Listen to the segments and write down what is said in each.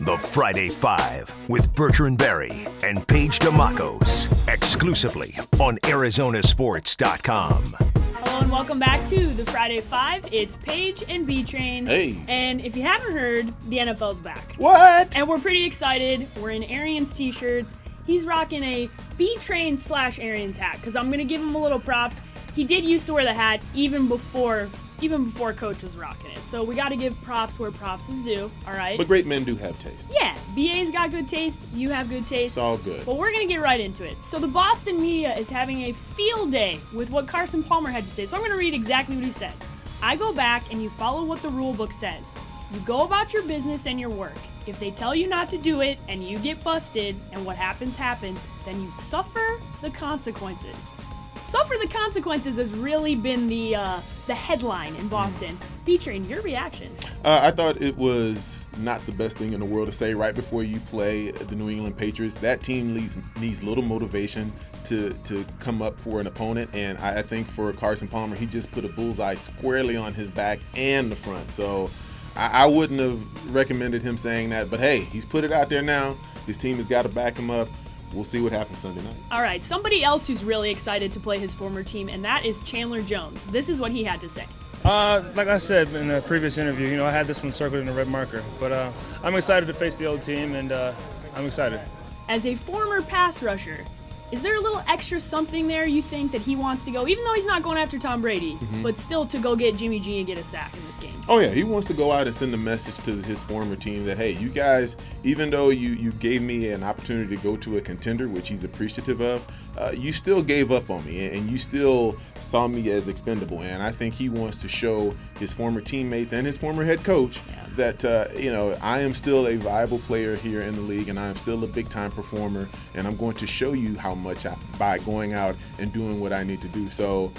The Friday Five with Bertrand Berry and Paige DeMacos, exclusively on ArizonaSports.com. Hello and welcome back to the Friday Five. It's Paige and B-Train. Hey. And if you haven't heard, the NFL's back. What? And we're pretty excited. We're in Arians t-shirts. He's rocking a B-Train / Arians hat because I'm going to give him a little props. He did used to wear the hat even before Coach was rocking it. So we got to give props where props is due, all right? But great men do have taste. Yeah, BA's got good taste. You have good taste. It's all good. But we're going to get right into it. So the Boston media is having a field day with what Carson Palmer had to say. So I'm going to read exactly what he said. I go back and you follow what the rule book says. You go about your business and your work. If they tell you not to do it and you get busted and what happens, then you suffer the consequences. Suffer the consequences has really been the headline in Boston. B-Train, your reaction? I thought it was not the best thing in the world to say right before you play the New England Patriots. That team needs little motivation to come up for an opponent, and I think for Carson Palmer, he just put a bullseye squarely on his back and the front. So I wouldn't have recommended him saying that, but hey, he's put it out there now. His team has got to back him up. We'll see what happens Sunday night. All right, somebody else who's really excited to play his former team, and that is Chandler Jones. This is what he had to say. Like I said in the previous interview, I had this one circled in a red marker. But I'm excited to face the old team, and I'm excited. As a former pass rusher, is there a little extra something there you think that he wants to go, even though he's not going after Tom Brady, but still to go get Jimmy G and get a sack in this game? Oh, yeah. He wants to go out and send a message to his former team that, hey, you guys, even though you gave me an opportunity to go to a contender, which he's appreciative of, you still gave up on me and you still saw me as expendable. And I think he wants to show his former teammates and his former head coach that, I am still a viable player here in the league and I am still a big-time performer, and I'm going to show you how much by going out and doing what I need to do. So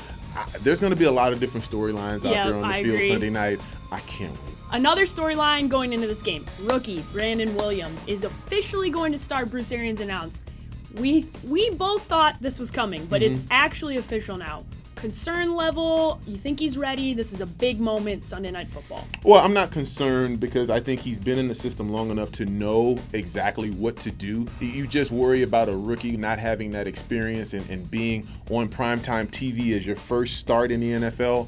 there's going to be a lot of different storylines out there on the field Sunday night. I can't wait. Another storyline going into this game. Rookie Brandon Williams is officially going to start. Bruce Arians announced. We both thought this was coming, but it's actually official now. Concern level, you think he's ready? This is a big moment, Sunday Night Football. Well, I'm not concerned because I think he's been in the system long enough to know exactly what to do. You just worry about a rookie not having that experience and being on primetime TV as your first start in the NFL.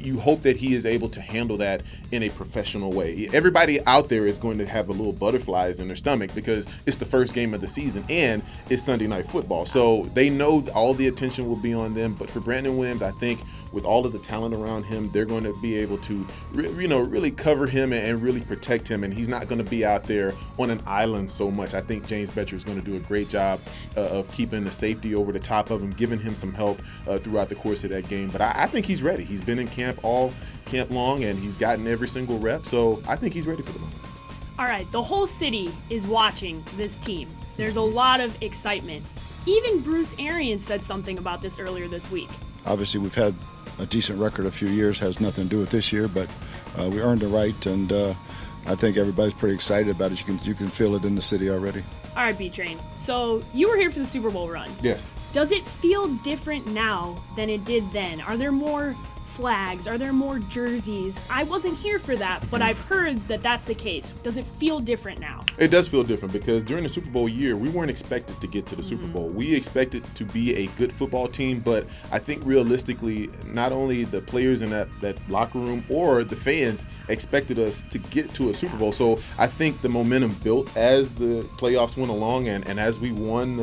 You hope that he is able to handle that in a professional way. Everybody out there is going to have a little butterflies in their stomach because it's the first game of the season and it's Sunday Night Football. So they know all the attention will be on them. But for Brandon Williams, I think with all of the talent around him, they're going to be able to, really cover him and really protect him. And he's not going to be out there on an island so much. I think James Bettcher is going to do a great job of keeping the safety over the top of him, giving him some help throughout the course of that game. But I think he's ready. He's been in camp all camp long, and he's gotten every single rep. So I think he's ready for the moment. All right, the whole city is watching this team. There's a lot of excitement. Even Bruce Arians said something about this earlier this week. Obviously, we've had a decent record a few years, has nothing to do with this year, but we earned the right, and I think everybody's pretty excited about it. You can feel it in the city already. All right, B-Train. So you were here for the Super Bowl run. Yes. Does it feel different now than it did then? Are there more flags? Are there more jerseys? I wasn't here for that, but I've heard that that's the case. Does it feel different now? It does feel different because during the Super Bowl year, we weren't expected to get to the Super Bowl. We expected to be a good football team, but I think realistically, not only the players in that locker room or the fans expected us to get to a Super Bowl. So I think the momentum built as the playoffs went along and as we won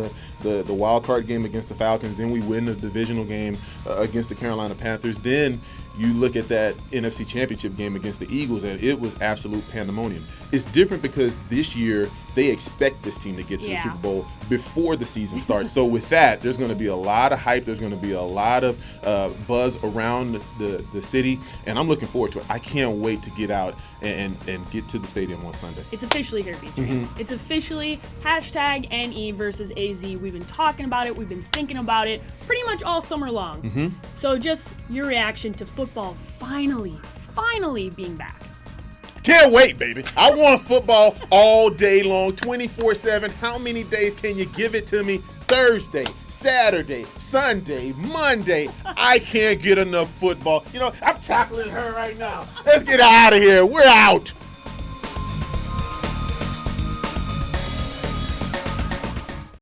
the wild card game against the Falcons, then we win the divisional game against the Carolina Panthers. Then you look at that NFC Championship game against the Eagles, and it was absolute pandemonium. It's different because this year they expect this team to get to the Super Bowl before the season starts. So with that, there's going to be a lot of hype. There's going to be a lot of buzz around the city, and I'm looking forward to it. I can't wait to get out and get to the stadium on Sunday. It's officially here, B-Train. It's officially #NE versus AZ. We've been talking about it. We've been thinking about it pretty much all summer long. So just your reaction to football finally being back. Can't wait, baby. I want football all day long, 24/7. How many days can you give it to me? Thursday, Saturday, Sunday, Monday. I can't get enough football. I'm tackling her right now. Let's get out of here. We're out.